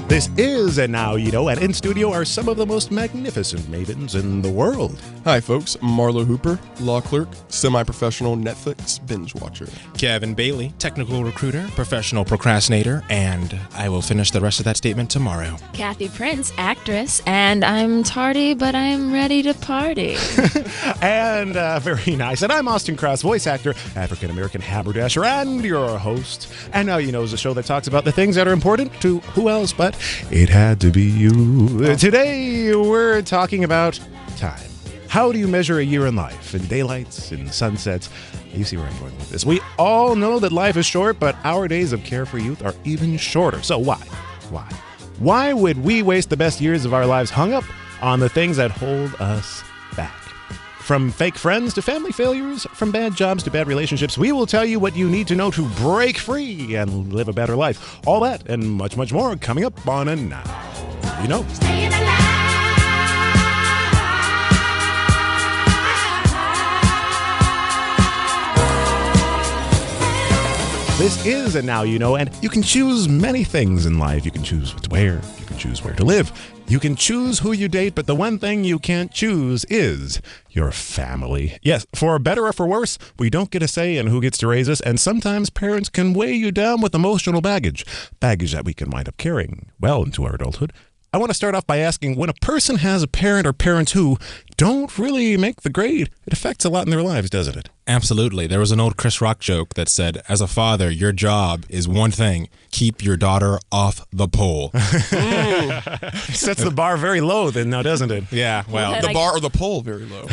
This is And Now You Know, and in studio are some of the most magnificent mavens in the world. Hi, folks. Marlow Hooper, law clerk, semi-professional Netflix binge watcher. Kevin Bailey, technical recruiter, professional procrastinator, and I will finish the rest of that statement tomorrow. Kathy Prince, actress, and I'm tardy, but I'm ready to party. And very nice. And I'm Austin Krause, voice actor, African-American haberdasher, and your host. And Now You Know is a show that talks about the things that are important to who else but it had to be you. Today, we're talking about time. How do you measure a year in life? In daylights, in sunsets? You see where I'm going with this. We all know that life is short, but our days of carefree youth are even shorter. So why? Why would we waste the best years of our lives hung up on the things that hold us back? From fake friends to family failures, from bad jobs to bad relationships, we will tell you what you need to know to break free and live a better life. All that and much, much more coming up on And Now You Know. This is And Now You Know, and you can choose many things in life. You can choose what to wear, you can choose where to live, you can choose who you date, but the one thing you can't choose is your family. Yes, for better or for worse, we don't get a say in who gets to raise us, and sometimes parents can weigh you down with emotional baggage that we can wind up carrying well into our adulthood. I want to start off by asking, when a person has a parent or parents who don't really make the grade, it affects a lot in their lives, doesn't it? Absolutely. There was an old Chris Rock joke that said, as a father, your job is one thing: keep your daughter off the pole. Sets the bar very low then, now, doesn't it? Yeah, well, The bar or the pole very low.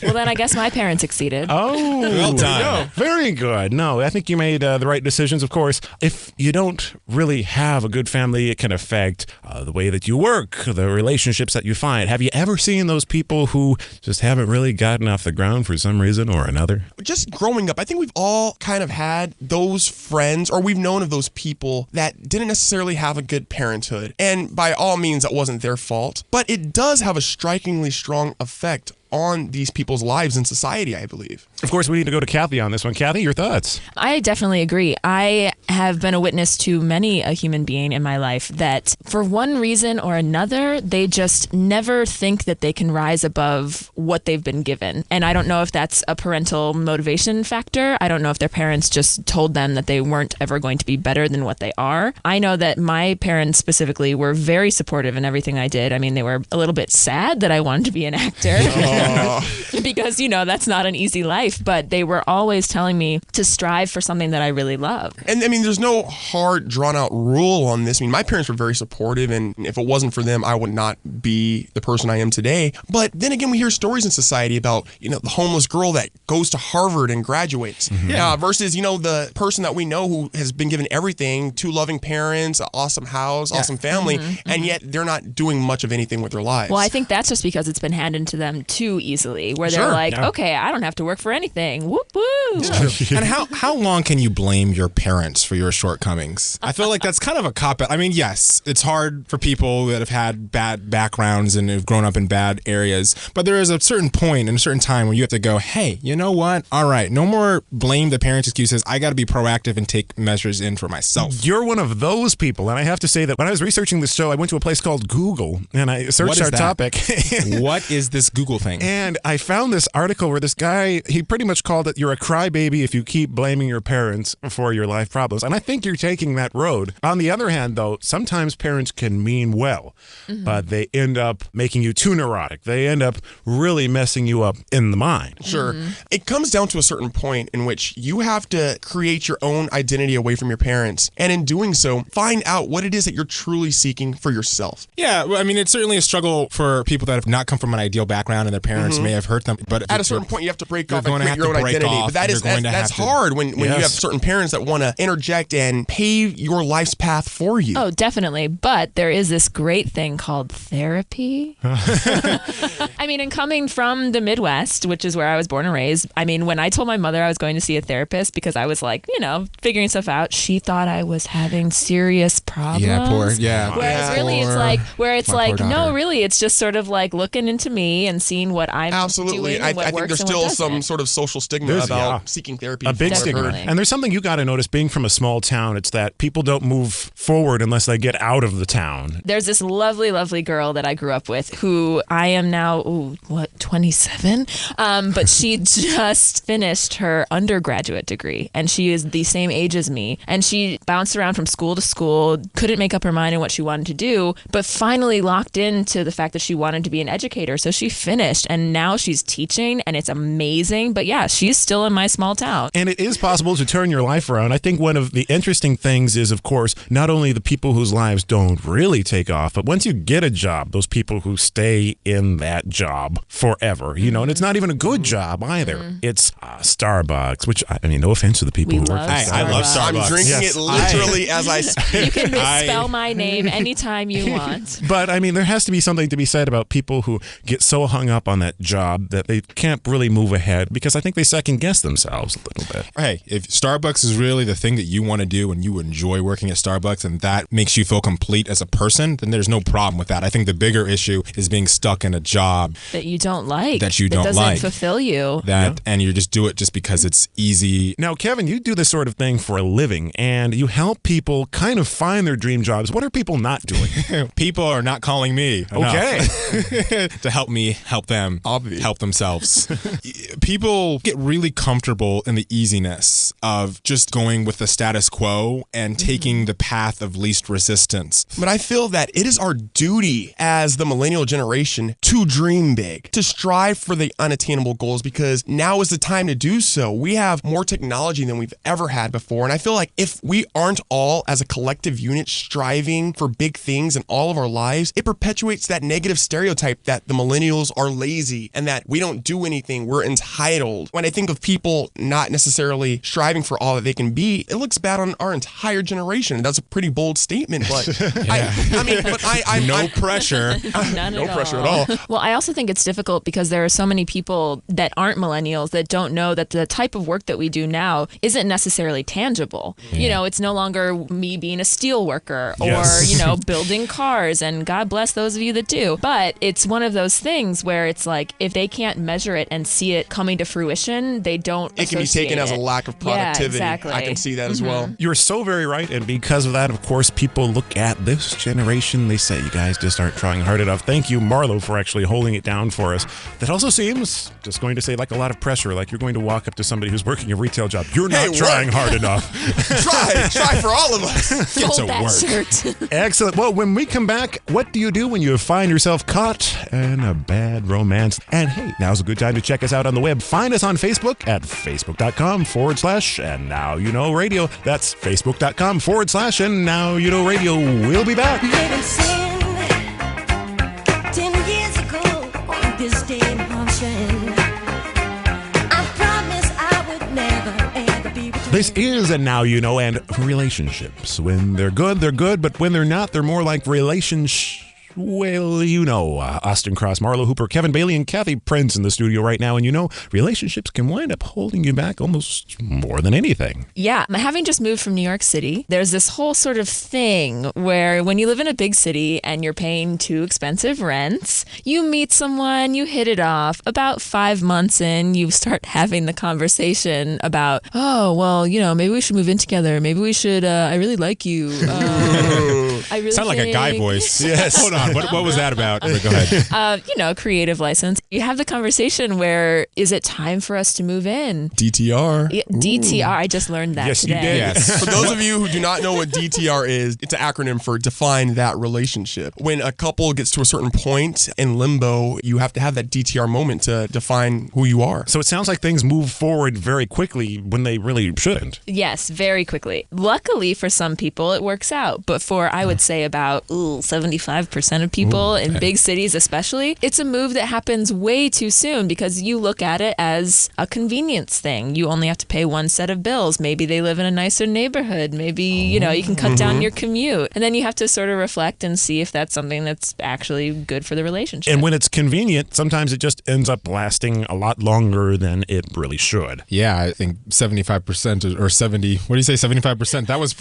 Well, then I guess my parents succeeded. Oh, well done. Very good. No, I think you made the right decisions, of course. If you don't really have a good family, it can affect the way that you work, the relationships that you find. Have you ever seen those people who just haven't really gotten off the ground for some reason or another? Just growing up, I think we've all kind of had those friends, or we've known of those people that didn't necessarily have a good parenthood. And by all means, that wasn't their fault. But it does have a strikingly strong effect on these people's lives in society, I believe. Of course, we need to go to Cathy on this one. Cathy, your thoughts? I definitely agree. I have been a witness to many a human being in my life that for one reason or another, they just never think that they can rise above what they've been given. And I don't know if that's a parental motivation factor. I don't know if their parents just told them that they weren't ever going to be better than what they are. I know that my parents specifically were very supportive in everything I did. I mean, they were a little bit sad that I wanted to be an actor. Because, that's not an easy life, but they were always telling me to strive for something that I really love. And I mean, there's no hard, drawn-out rule on this. I mean, my parents were very supportive, and if it wasn't for them, I would not be the person I am today. But then again, we hear stories in society about, the homeless girl that goes to Harvard and graduates, versus, the person that we know who has been given everything, 2 loving parents, an awesome house, awesome family, and yet they're not doing much of anything with their lives. Well, I think that's just because it's been handed to them too easily, where they're like, okay, I don't have to work for anything. Whoop, woo. And how long can you blame your parents for your shortcomings? I feel like that's kind of a cop-out. I mean, yes, it's hard for people that have had bad backgrounds and have grown up in bad areas, but there is a certain point and a certain time where you have to go, hey, you know what? All right, no more blame the parents' excuses. I got to be proactive and take measures in for myself. You're one of those people, and I have to say that when I was researching this show, I went to a place called Google, and I searched our topic. What is this Google thing? And I found this article where this guy, he pretty much called it, you're a crybaby if you keep blaming your parents for your life problems. And I think you're taking that road. On the other hand, though, sometimes parents can mean well, but they end up making you too neurotic. They end up really messing you up in the mind. Sure. It comes down to a certain point in which you have to create your own identity away from your parents. And in doing so, find out what it is that you're truly seeking for yourself. Yeah, I mean, it's certainly a struggle for people that have not come from an ideal background and their parents may have hurt them. But at a certain point, you have to break off and create your own identity. But that's hard when you have certain parents that want to interject and pave your life's path for you. Oh, definitely. But there is this great thing called therapy. I mean, and coming from the Midwest, which is where I was born and raised, I mean, when I told my mother I was going to see a therapist because I was like, figuring stuff out, she thought I was having serious problems. Yeah, poor. Yeah. Whereas really it's like, no, really, it's just sort of like looking into me and seeing what I'm Absolutely. doing I and what think works there's and what still some doesn't. sort of social stigma There's- about yeah. seeking therapy. A big for stigma. Definitely. And there's something you got to notice being from a small town. It's that people don't move forward unless they get out of the town. There's this lovely, lovely girl that I grew up with who I am now, 27? But she just finished her undergraduate degree and she is the same age as me. And she bounced around from school to school, couldn't make up her mind on what she wanted to do, but finally locked into the fact that she wanted to be an educator. So she finished and now she's teaching and it's amazing. But yeah, she's still in my small town. And it is possible to turn your life around. I think one of the interesting things is, of course, not only the people whose lives don't really take off, but once you get a job, those people who stay in that job forever, and it's not even a good job either. It's Starbucks, which, I mean, no offense to the people We who work love for I love Starbucks. Starbucks. I'm drinking Yes. it literally as I speak. You can misspell my name anytime you want. But I mean, there has to be something to be said about people who get so hung up on that job that they can't really move ahead because I think they second guess themselves a little bit. Hey, if Starbucks is really the thing that you want to do and you enjoy working at Starbucks and that makes you feel complete as a person, then there's no problem with that. I think the bigger issue is being stuck in a job That you don't like. That you don't doesn't like. fulfill you. and you just do it just because it's easy. Now, Kevin, you do this sort of thing for a living and you help people kind of find their dream jobs. What are people not doing? People are not calling me enough Okay. to help me help them Obvious. help themselves. People get really comfortable in the easiness of just going with the status quo and taking the path of least resistance. But I feel that it is our duty as the millennial generation to dream big, to strive for the unattainable goals, because now is the time to do so. We have more technology than we've ever had before. And I feel like if we aren't all as a collective unit striving for big things in all of our lives, it perpetuates that negative stereotype that the millennials are lazy and that we don't do anything, we're entitled. When I think of people not necessarily striving for all that they can be, it looks bad on our entire generation. That's a pretty bold statement, but No pressure. None no at pressure at all. Well, I also think it's difficult because there are so many people that aren't millennials that don't know that the type of work that we do now isn't necessarily tangible. It's no longer me being a steel worker or, Yes. building cars, and God bless those of you that do. But it's one of those things where it's like if they can't measure it and see it coming to fruition, they don't It can be taken associate as a it. lack of Yeah, productivity. exactly. I can see that as well. You're so very right. And because of that, of course, people look at this generation. They say, you guys just aren't trying hard enough. Thank you, Marlow, for actually holding it down for us. That also seems, just going to say, like a lot of pressure. Like you're going to walk up to somebody who's working a retail job. You're not Hey, what? trying hard enough. Try for all of us. Get to Fold that work. shirt. Excellent. Well, when we come back, what do you do when you find yourself caught in a bad romance? And hey, now's a good time to check us out on the web. Find us on Facebook at facebook.com/and now you know radio. That's facebook.com/and now you know radio. We'll be back. Living sin 10 years ago on this day in Hampshire. I promised I would never ever be with you. This is a Now You Know, and relationships. When they're good, but when they're not, they're more like relationships. Well, Austin Cross, Marlow Hooper, Kevin Bailey, and Cathy Prince in the studio right now. And relationships can wind up holding you back almost more than anything. Yeah, having just moved from New York City, there's this whole sort of thing where when you live in a big city and you're paying too expensive rents, you meet someone, you hit it off. About 5 months in, you start having the conversation about, oh, well, maybe we should move in together. Maybe we should, I really like you. I really Sound like a guy think- voice. Yes. Hold on. What was that about? Go ahead. Creative license. You have the conversation where, is it time for us to move in? DTR. Yeah, DTR, I just learned that Yes, you today. did. Yes. For those of you who do not know what DTR is, it's an acronym for define that relationship. When a couple gets to a certain point in limbo, you have to have that DTR moment to define who you are. So it sounds like things move forward very quickly when they really shouldn't. Yes, very quickly. Luckily for some people, it works out. But for, I would say, about 75% of people in big cities especially, it's a move that happens way too soon because you look at it as a convenience thing. You only have to pay one set of bills. Maybe they live in a nicer neighborhood. Maybe, you can cut down your commute. And then you have to sort of reflect and see if that's something that's actually good for the relationship. And when it's convenient, sometimes it just ends up lasting a lot longer than it really should. Yeah, I think 75% or 70. What do you say? 75%. That was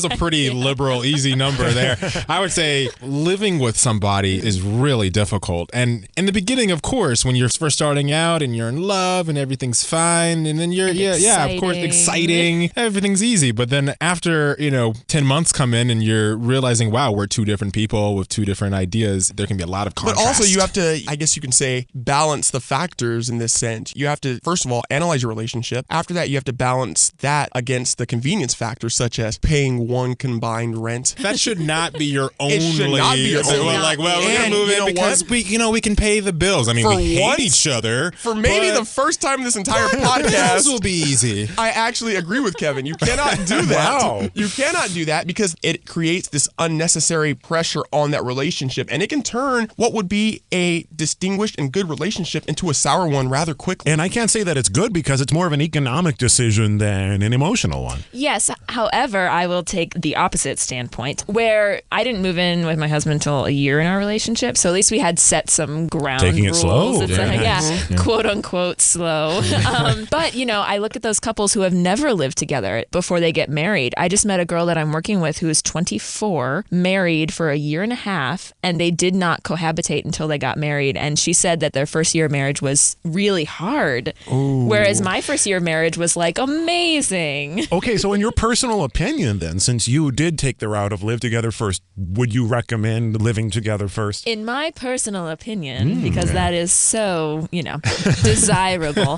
a pretty liberal, easy number there. I would say living with somebody is really difficult. And in the beginning, of course, when you're first starting out and you're in love and everything's fine, and then you're, of course, exciting, everything's easy. But then after, 10 months come in and you're realizing, wow, we're two different people with two different ideas, there can be a lot of contrast. But also you have to, I guess you can say, balance the factors in this sense. You have to, first of all, analyze your relationship. After that, you have to balance that against the convenience factors, such as paying one combined rent. That should not be your only. It should not be your only. Like, well, we're gonna move in because we can pay the bills. I mean, we hate each other. For maybe the first time in this entire podcast, this will be easy. I actually agree with Kevin. You cannot do that. Wow. You cannot do that because it creates this unnecessary pressure on that relationship, and it can turn what would be a distinguished and good relationship into a sour one rather quickly. And I can't say that it's good because it's more of an economic decision than an emotional one. Yes. However, I will take the opposite standpoint where I didn't move in with my husband until a year in our relationship. So at least we had set some ground Taking rules. it slow. It's quote unquote slow. But, I look at those couples who have never lived together before they get married. I just met a girl that I'm working with who is 24, married for a year and a half, and they did not cohabitate until they got married. And she said that their first year of marriage was really hard. Ooh. Whereas my first year of marriage was like amazing. Okay, so in your personal opinion then, since you did take the route of live together first, would you recommend living together first? In my personal opinion, because that is so, desirable.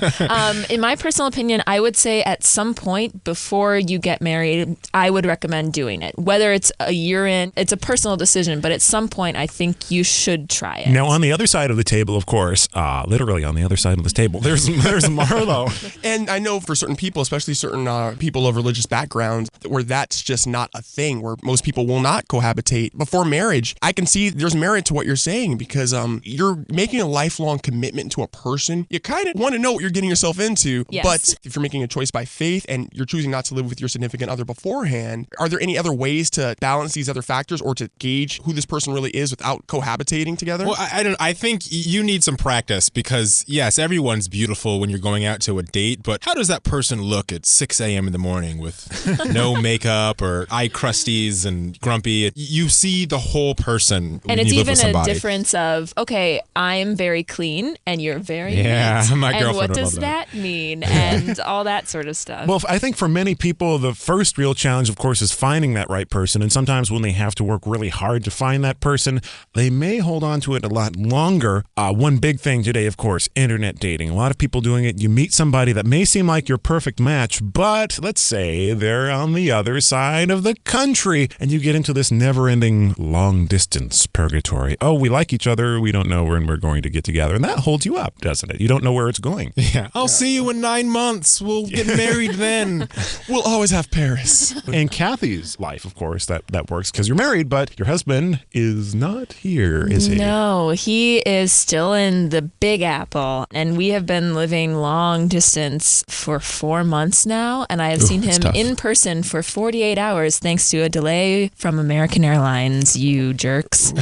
In my personal opinion, I would say at some point before you get married, I would recommend doing it. Whether it's a year in, it's a personal decision, but at some point I think you should try it. Now, on the other side of the table, of course, literally on the other side of this table, there's Marlow. And I know for certain people, especially certain people of religious backgrounds, where that's just not a thing, where most people will not cohabitate before marriage. I can see there's merit to what you're saying because you're making a lifelong commitment to a person. You kind of want to know what you're getting yourself into. Yes. But if you're making a choice by faith and you're choosing not to live with your significant other beforehand, are there any other ways to balance these other factors or to gauge who this person really is without cohabitating together? Well, I think you need some practice because, yes, everyone's beautiful when you're going out to a date, but how does that person look at 6 a.m. in the morning with no makeup or eye crusties and grumpy? You see the whole person when and it's you live even with somebody. A difference of, okay, I'm very clean and you're very neat. My girlfriend and what would does love that mean? And all that sort of stuff. Well, I think for many people, the first real challenge, of course, is finding that right person. And sometimes when they have to work really hard to find that person, they may hold on to it a lot longer. One big thing today, of course, internet dating. A lot of people doing it. You meet somebody that may seem like your perfect match, but let's say they're on the other side of the country and you get into this never-ending long-distance purgatory. Oh, we like each other. We don't know when we're going to get together. And that holds you up, doesn't it? You don't know where it's going. Yeah. I'll see you in 9 months. We'll get married then. We'll always have Paris. In Cathy's life, of course, that works because you're married, but your husband is not here, is he? No, he is still in the Big Apple, and we have been living long distance for 4 months now, and I have seen him in person for 48 hours thanks to a delay from American Airlines, you jerks. Or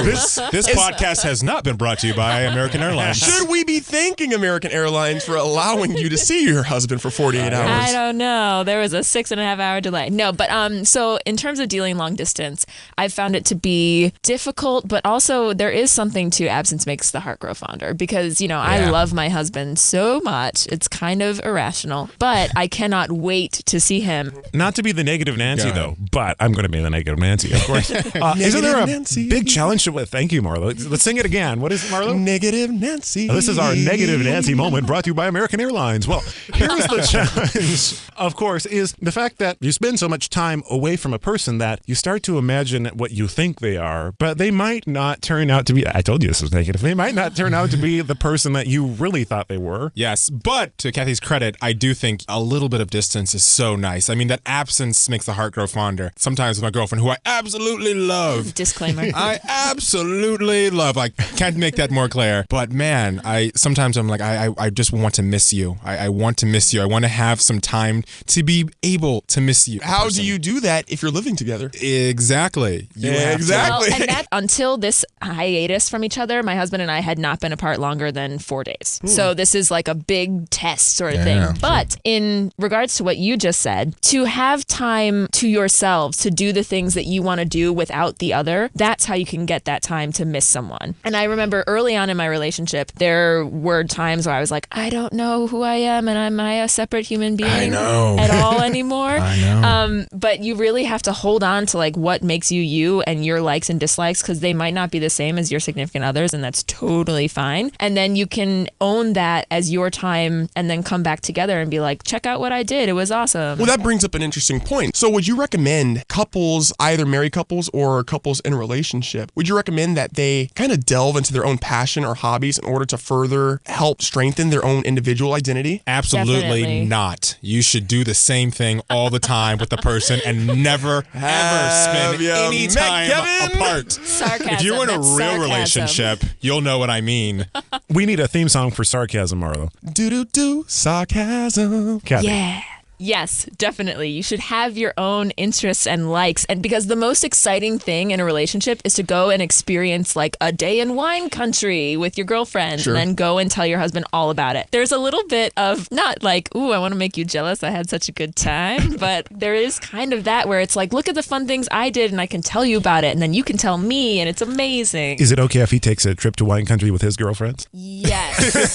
this podcast has not been brought to you by American Airlines. Should we be thanking American Airlines for allowing you to see your husband for 48 hours? I don't know. There was a 6.5 hour delay. No, but so in terms of dealing long distance, I've found it to be difficult, but also there is something to absence makes the heart grow fonder because, I love my husband so much. It's kind of irrational, but I cannot wait to see him. Not to be the negative Nancy, though, but I'm going to be the negative Nancy, of course. Isn't there a big challenge to it? Thank you, Marlow. Let's sing it again. What is it, Marlow? Negative Nancy. This is our negative Nancy moment brought to you by American Airlines. Well, here's the challenge, of course, is the fact that you spend so much time away from a person that you start to imagine what you think they are, but they might not turn out to be, I told you this was negative, they might not turn out to be the person that you really thought they were. Yes, but to Cathy's credit, I do think a little bit of distance is so nice. I mean, that absence makes the heart grow fonder. Sometimes with my girlfriend, who I absolutely love. Disclaimer. I absolutely love. I can't make that more clear. But man, sometimes I'm like, I just want to miss you. I want to miss you. I want to have some time to be able to miss you. How do you do that if you're living together? Exactly. Exactly. Well, and that until this hiatus from each other, my husband and I had not been apart longer than 4 days. So this is like a big test sort of thing. But in regards to what you just said, to have time to yourselves to do the things that you want to do without the the other, that's how you can get that time to miss someone. And I remember early on in my relationship, there were times where I was like, I don't know who I am, and am I a separate human being at all anymore? I know. But you really have to hold on to like what makes you you and your likes and dislikes, because they might not be the same as your significant others, and that's totally fine. And then you can own that as your time and then come back together and be like, check out what I did. It was awesome. Well, that brings up an interesting point. So would you recommend couples, either married couples or couples in a relationship, would you recommend that they kind of delve into their own passion or hobbies in order to further help strengthen their own individual identity? Absolutely Definitely. not. You should do the same thing all the time with the person and never, ever spend you any met time Kevin? apart. Sarcasm. If you're in a That's real sarcasm. relationship, you'll know what I mean. We need a theme song for sarcasm, Marlow. Do sarcasm. Cathy. Yeah. Yes, definitely. You should have your own interests and likes. And because the most exciting thing in a relationship is to go and experience like a day in wine country with your girlfriend, Sure. and then go and tell your husband all about it. There's a little bit of not like, ooh, I want to make you jealous. I had such a good time. But there is kind of that where it's like, look at the fun things I did and I can tell you about it. And then you can tell me and it's amazing. Is it okay if he takes a trip to wine country with his girlfriends? Yes.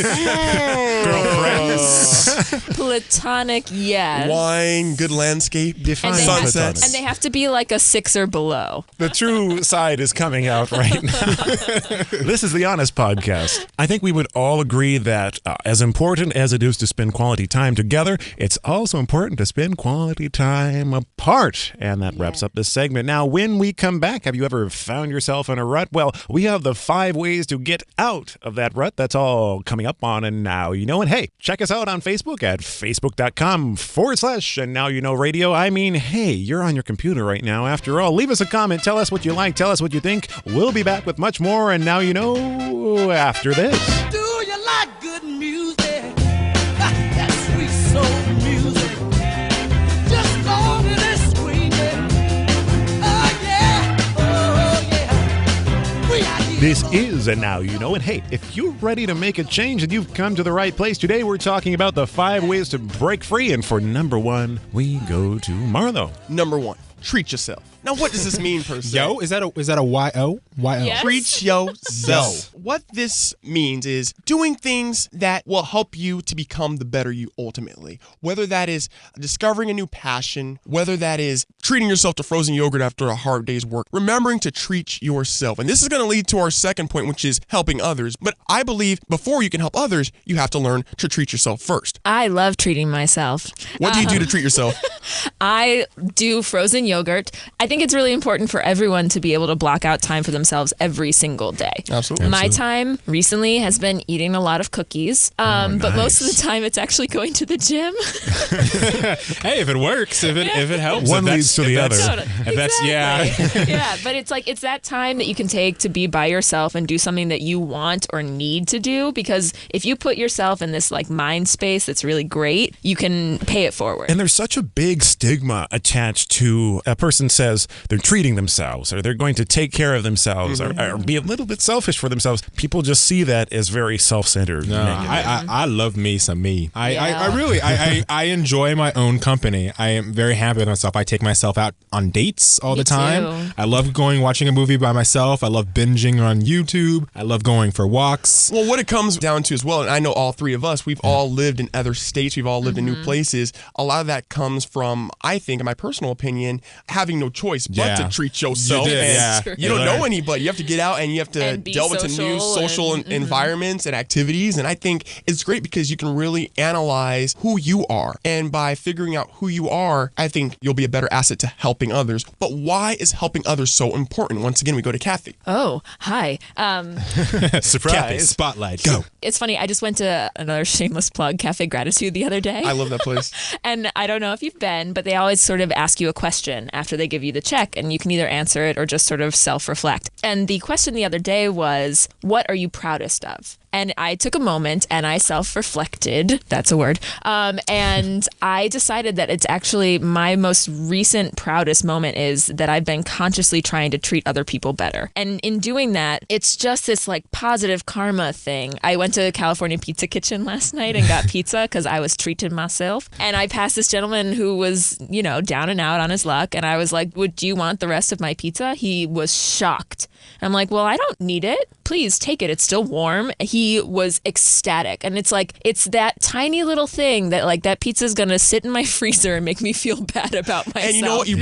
Platonic, yes. Wine, good landscape, Define And they, have, sunsets. and they have to be like a 6 or below. The true side is coming out right now. This is the Honest Podcast. I think we would all agree that as important as it is to spend quality time together, it's also important to spend quality time apart. And that wraps up this segment. Now, when we come back, have you ever found yourself in a rut? Well, we have the 5 ways to get out of that rut. That's all coming up on And Now You Know. And hey, check us out on Facebook at facebook.com/And Now You Know Radio. I mean, hey, you're on your computer right now. After all, leave us a comment. Tell us what you like. Tell us what you think. We'll be back with much more And Now You Know after this. Do you like good music? That sweet soul music. Just go to the screaming. Oh yeah, we are here. This is And Now You Know. And hey, if you're ready to make a change, then you've come to the right place. Today, we're talking about the 5 ways to break free. And for number 1, we go to Marlow. Number 1, treat yourself. Now, what does this mean per se? Yo, is that a Y-O? Y-O. Yes. Treat yourself. What this means is doing things that will help you to become the better you ultimately. Whether that is discovering a new passion, whether that is treating yourself to frozen yogurt after a hard day's work, remembering to treat yourself. And this is going to lead to our second point, which is helping others. But I believe before you can help others, you have to learn to treat yourself first. I love treating myself. What do you do to treat yourself? I do frozen yogurt. I think it's really important for everyone to be able to block out time for themselves every single day. Absolutely. My time recently has been eating a lot of cookies, but most of the time it's actually going to the gym. Hey, if it works, if it helps, One if leads to the that's- other. If that's yeah. Yeah, but it's like it's that time that you can take to be by yourself and do something that you want or need to do, because if you put yourself in this like mind space that's really great, you can pay it forward. And there's such a big stigma attached to a person says they're treating themselves or they're going to take care of themselves or be a little bit selfish for themselves. People just see that as very self-centered. No, negative. I love me some me. I Yeah. really I enjoy my own company. I am very happy with myself. I take myself out on dates all the time. too. I love watching a movie by myself. I love binging on YouTube. I love going for walks. Well, what it comes down to as well, and I know all 3 of us, we've all lived in other states, we've all lived in new places. A lot of that comes from, I think, in my personal opinion, having no choice but Yeah. to treat yourself. You did, And yeah. You don't You know learned. anybody. You have to get out and you have to And be delve into new social social and- environments and activities. And I think it's great because you can really analyze who you are. And by figuring out who you are, I think you'll be a better asset to helping others. But why is helping others so important? Once again, we go to Cathy. Oh, hi. Kathy, Surprise. spotlight. Go. It's funny. I just went to another shameless plug, Cafe Gratitude, the other day. I love that place. And I don't know if you've been, but they always sort of ask you a question after they give you the check, and you can either answer it or just sort of self-reflect. And the question the other day was, what are you proudest of? And I took a moment and I self-reflected. That's a word. And I decided that it's actually my most recent proudest moment is that I've been consciously trying to treat other people better. And in doing that, it's just this like positive karma thing. I went to California Pizza Kitchen last night and got pizza because I was treating myself. And I passed this gentleman who was, you know, down and out on his luck. And I was like, do you want the rest of my pizza? He was shocked. I'm like, well, I don't need it. Please take it. It's still warm. He was ecstatic. And it's like, it's that tiny little thing that like that pizza's going to sit in my freezer and make me feel bad about myself. And you know what? You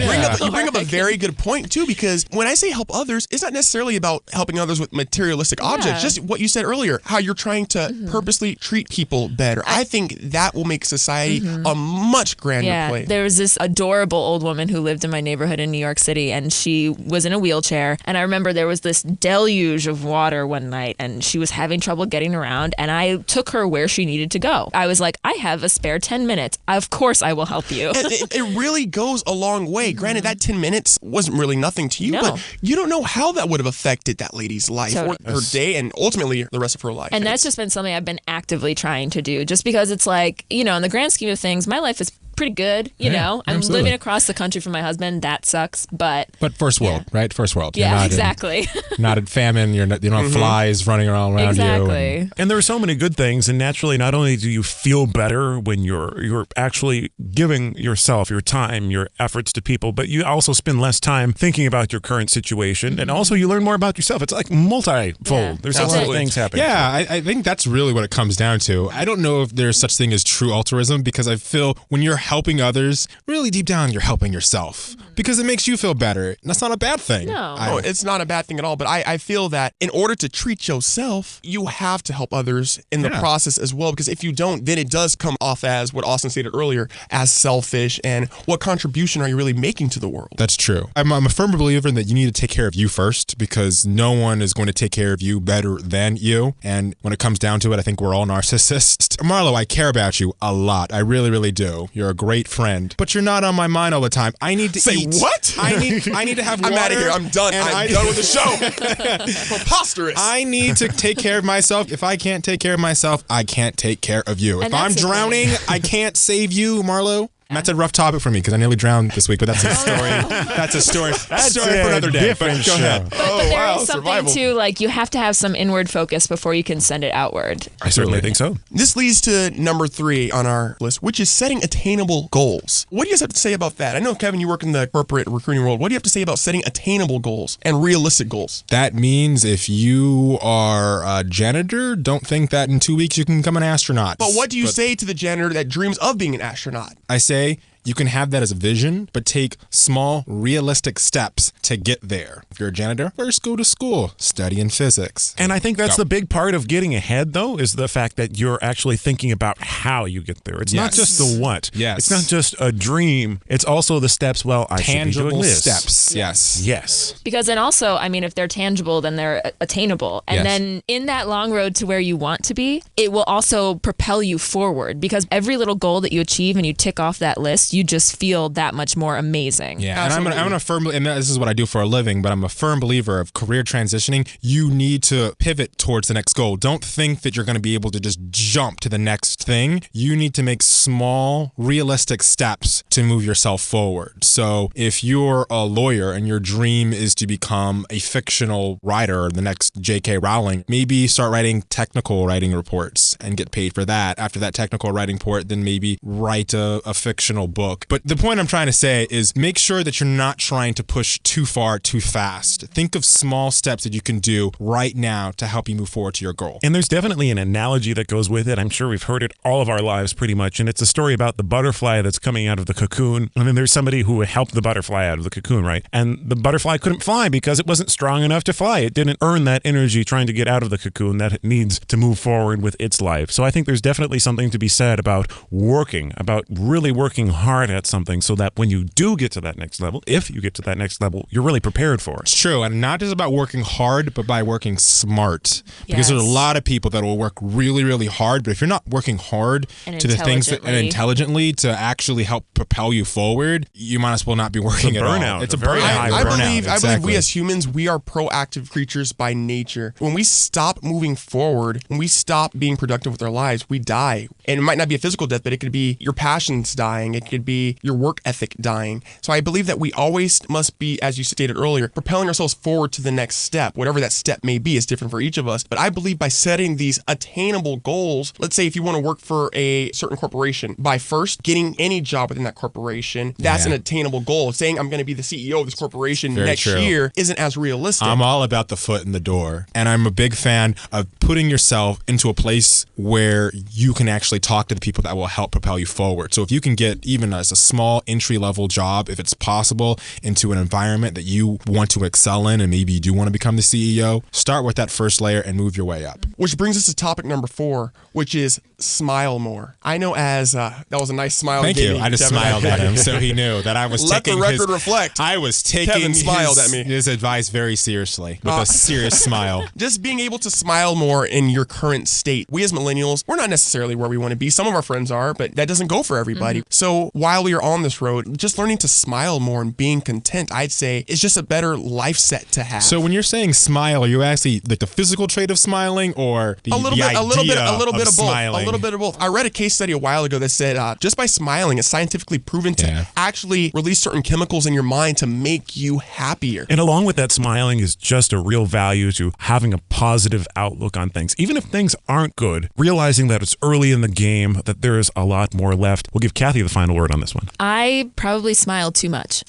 bring up a very good point too, because when I say help others, it's not necessarily about helping others with materialistic objects. Just what you said earlier, how you're trying to purposely treat people better. I think that will make society a much grander place. There was this adorable old woman who lived in my neighborhood in New York City, and she was in a wheelchair. And I remember there was this deluge of water one night, and she was having trouble getting around, and I took her where she needed to go. I was like, I have a spare 10 minutes. Of course I will help you. It really goes a long way. Granted, that 10 minutes wasn't really nothing to you, but you don't know how that would have affected that lady's life or her day and ultimately the rest of her life. And that's just been something I've been actively trying to do, just because it's like, you know, in the grand scheme of things, my life is pretty good, you know. I'm living across the country from my husband. That sucks, but first world, right? First world. Yeah, not exactly. Not in famine. You don't have flies running around you. Exactly. And there are so many good things, and naturally, not only do you feel better when you're actually giving yourself, your time, your efforts to people, but you also spend less time thinking about your current situation, and also you learn more about yourself. It's like multifold. Yeah. There's a lot of things happening. Yeah, I think that's really what it comes down to. I don't know if there's such thing as true altruism, because I feel when you're helping others, really deep down, you're helping yourself because it makes you feel better. That's not a bad thing. No. It's not a bad thing at all. But I feel that in order to treat yourself, you have to help others in the process as well. Because if you don't, then it does come off as what Austin stated earlier, as selfish. And what contribution are you really making to the world? That's true. I'm a firm believer that you need to take care of you first, because no one is going to take care of you better than you. And when it comes down to it, I think we're all narcissists. Marlow, I care about you a lot. I really, really do. You're a great friend, but you're not on my mind all the time. I need to eat. What? I need to have water. I'm out of here. I'm done. I'm done with the show. Preposterous. I need to take care of myself. If I can't take care of myself, I can't take care of you. If I'm drowning, I can't save you, Marlow. That's a rough topic for me because I nearly drowned this week, but that's a story. That's a story. That's for another day. Different But go ahead. But there is something too, like you have to have some inward focus before you can send it outward. I certainly think so. This leads to number 3 on our list, which is setting attainable goals. What do you guys have to say about that? I know, Kevin, you work in the corporate recruiting world. What do you have to say about setting attainable goals and realistic goals? That means if you are a janitor, don't think that in 2 weeks you can become an astronaut. But what do you say to the janitor that dreams of being an astronaut? I say, you can have that as a vision, but take small, realistic steps to get there. If you're a janitor, first go to school, study in physics. And I think that's the big part of getting ahead, though, is the fact that you're actually thinking about how you get there. It's not just the what. Yes. It's not just a dream. It's also the steps. Well, I should be doing Tangible this. steps. Yes. Yes. Because then also, I mean, if they're tangible, then they're attainable. And then in that long road to where you want to be, it will also propel you forward, because every little goal that you achieve and you tick off that list, you just feel that much more amazing. Yeah, and I'm a firm, and this is what I do for a living, but I'm a firm believer of career transitioning. You need to pivot towards the next goal. Don't think that you're going to be able to just jump to the next thing. You need to make small, realistic steps to move yourself forward. So if you're a lawyer and your dream is to become a fictional writer, the next J.K. Rowling, maybe start writing technical writing reports and get paid for that. After that technical writing report, then maybe write a fictional book. But the point I'm trying to say is make sure that you're not trying to push too far too fast. Think of small steps that you can do right now to help you move forward to your goal. And there's definitely an analogy that goes with it. I'm sure we've heard it all of our lives pretty much. And it's a story about the butterfly that's coming out of the cocoon. And then there's somebody who would help the butterfly out of the cocoon, right? And the butterfly couldn't fly because it wasn't strong enough to fly. It didn't earn that energy trying to get out of the cocoon that it needs to move forward with its life. So I think there's definitely something to be said about working, about really working hard hard at something so that when you do get to that next level, if you get to that next level, you're really prepared for it. It's true, and not just about working hard, but by working smart. Because there's a Yes. lot of people that will work really, really hard, but if you're not working hard And to the things that, and intelligently. intelligently to actually help propel you forward, you might as well not be working at all. burnout, It's a a very burnout. high I burnout. believe we Exactly. as humans, we are proactive creatures by nature. When we stop moving forward, when we stop being productive with our lives, we die. And it might not be a physical death, but it could be your passions dying. It could be your work ethic dying. So I believe that we always must be, as you stated earlier, propelling ourselves forward to the next step. Whatever that step may be is different for each of us. But I believe by setting these attainable goals, let's say if you want to work for a certain corporation, by first getting any job within that corporation, that's an attainable goal. Saying I'm going to be the CEO of this corporation Very next true. year isn't as realistic. I'm all about the foot in the door. And I'm a big fan of putting yourself into a place where you can actually talk to the people that will help propel you forward. So if you can get even as a small entry level job, if it's possible, into an environment that you want to excel in and maybe you do want to become the CEO, start with that first layer and move your way up. Which brings us to topic number 4, which is smile more. I know as that was a nice smile. Thank he gave you. me, I just Devin. smiled at him so he knew that I was Let the taking record his, reflect. I was taking Kevin smiled at me. his advice very seriously with a serious smile. Just being able to smile more in your current state. We as millennials, we're not necessarily where we want to be. Some of our friends are, but that doesn't go for everybody. So while we are on this road, just learning to smile more and being content, I'd say, is just a better life set to have. So when you're saying smile, are you actually like the physical trait of smiling or the idea a little bit of both. smiling? A little bit of both. I read a case study a while ago that said just by smiling, it's scientifically proven to actually release certain chemicals in your mind to make you happier. And along with that, smiling is just a real value to having a positive outlook on things. Even if things aren't good, realizing that it's early in the game, that there is a lot more left. We'll give Cathy the final word on this one. I probably smile too much.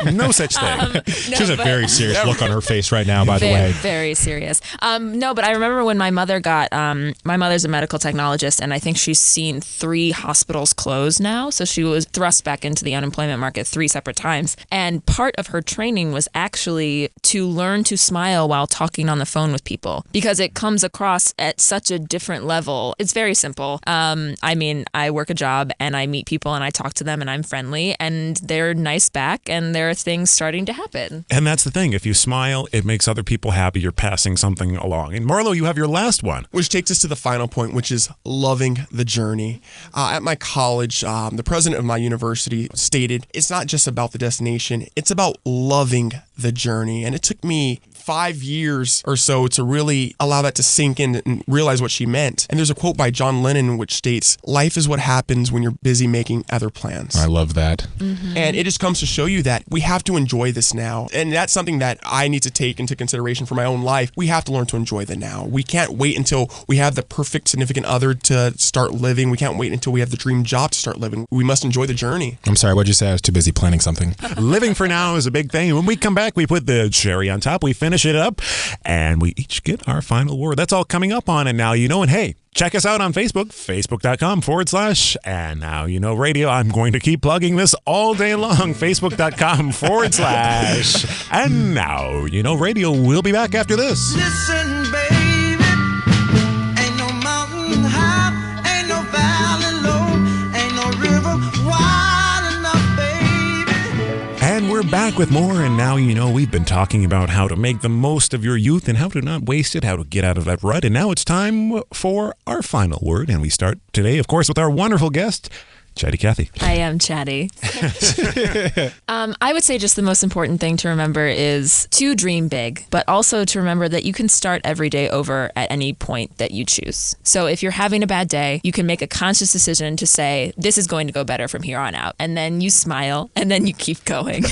No such thing. She has a very serious look on her face right now, by the Very, way. very serious. No, but I remember when my mother got, my mother's a medical technologist, and I think she's seen 3 hospitals close now. So she was thrust back into the unemployment market 3 separate times. And part of her training was actually to learn to smile while talking on the phone with people, because it comes across at such a different level. It's very simple. I mean, I work a job and I meet people and I talk to them and I'm friendly and they're nice back and there are things starting to happen. And that's the thing. If you smile, it makes other people happy. You're passing something along. And Marlow, you have your last one. Which takes us to the final point, which is loving the journey. At my college, the president of my university stated, it's not just about the destination, it's about loving the journey. And it took me 5 years or so to really allow that to sink in and realize what she meant. And there's a quote by John Lennon which states, "Life is what happens when you're busy making other plans." I love that. And it just comes to show you that we have to enjoy this now. And that's something that I need to take into consideration for my own life. We have to learn to enjoy the now. We can't wait until we have the perfect significant other to start living. We can't wait until we have the dream job to start living. We must enjoy the journey. I'm sorry, what'd you say? I was too busy planning something. Living for now is a big thing. When we come back, we put the cherry on top. We finish it up, and we each get our final word. That's all coming up on And Now You Know. And hey, check us out on Facebook, facebook.com/ And Now You Know Radio. I'm going to keep plugging this all day long, facebook.com/ And Now You Know Radio. We'll be back after this. Listen, baby, ain't no mountain high, ain't no valley low, ain't no river wide enough, baby. And we're back with more. And Now You Know. We've been talking about how to make the most of your youth and how to not waste it, how to get out of that rut. And now it's time for our final word. And we start today, of course, with our wonderful guest, Chatty Cathy. I am chatty. I would say just the most important thing to remember is to dream big, but also to remember that you can start every day over at any point that you choose. So if you're having a bad day, you can make a conscious decision to say, this is going to go better from here on out. And then you smile and then you keep going.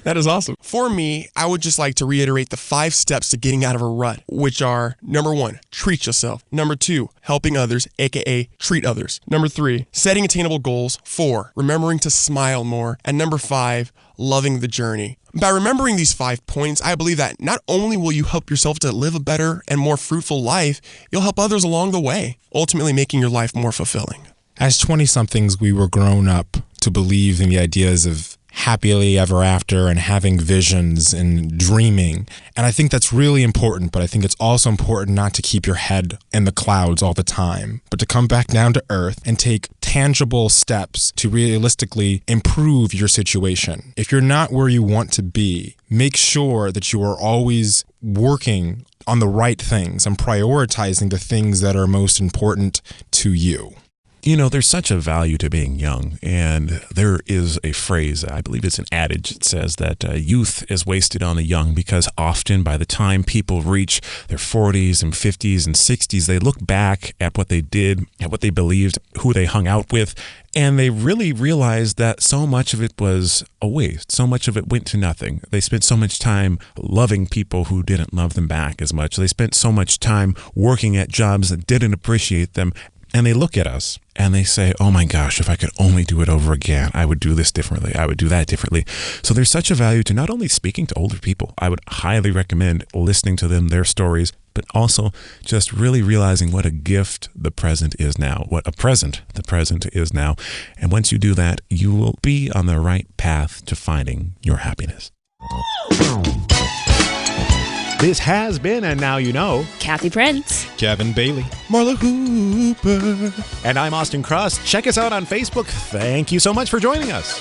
That is awesome. For me, I would just like to reiterate the 5 steps to getting out of a rut, which are number 1, treat yourself. Number 2, helping others, aka treat others. Number 3, setting attainable goals. 4, remembering to smile more. And number 5, loving the journey. By remembering these 5 points, I believe that not only will you help yourself to live a better and more fruitful life, you'll help others along the way, ultimately making your life more fulfilling. As 20-somethings, we were grown up to believe in the ideas of happily ever after and having visions and dreaming. And I think that's really important, but I think it's also important not to keep your head in the clouds all the time, but to come back down to earth and take tangible steps to realistically improve your situation. If you're not where you want to be, make sure that you are always working on the right things and prioritizing the things that are most important to you. You know, there's such a value to being young, and there is a phrase, I believe it's an adage, it says that youth is wasted on the young, because often by the time people reach their 40s and 50s and 60s, they look back at what they did, at what they believed, who they hung out with, and they really realize that so much of it was a waste. So much of it went to nothing. They spent so much time loving people who didn't love them back as much. They spent so much time working at jobs that didn't appreciate them. And they look at us and they say, oh my gosh, if I could only do it over again, I would do this differently. I would do that differently. So there's such a value to not only speaking to older people. I would highly recommend listening to them, their stories, but also just really realizing what a gift the present is now, what a present the present is now. And once you do that, you will be on the right path to finding your happiness. This has been And Now You Know. Cathy Prince. Kevin Bailey. Marlow Hooper. And I'm Austin Cross. Check us out on Facebook. Thank you so much for joining us.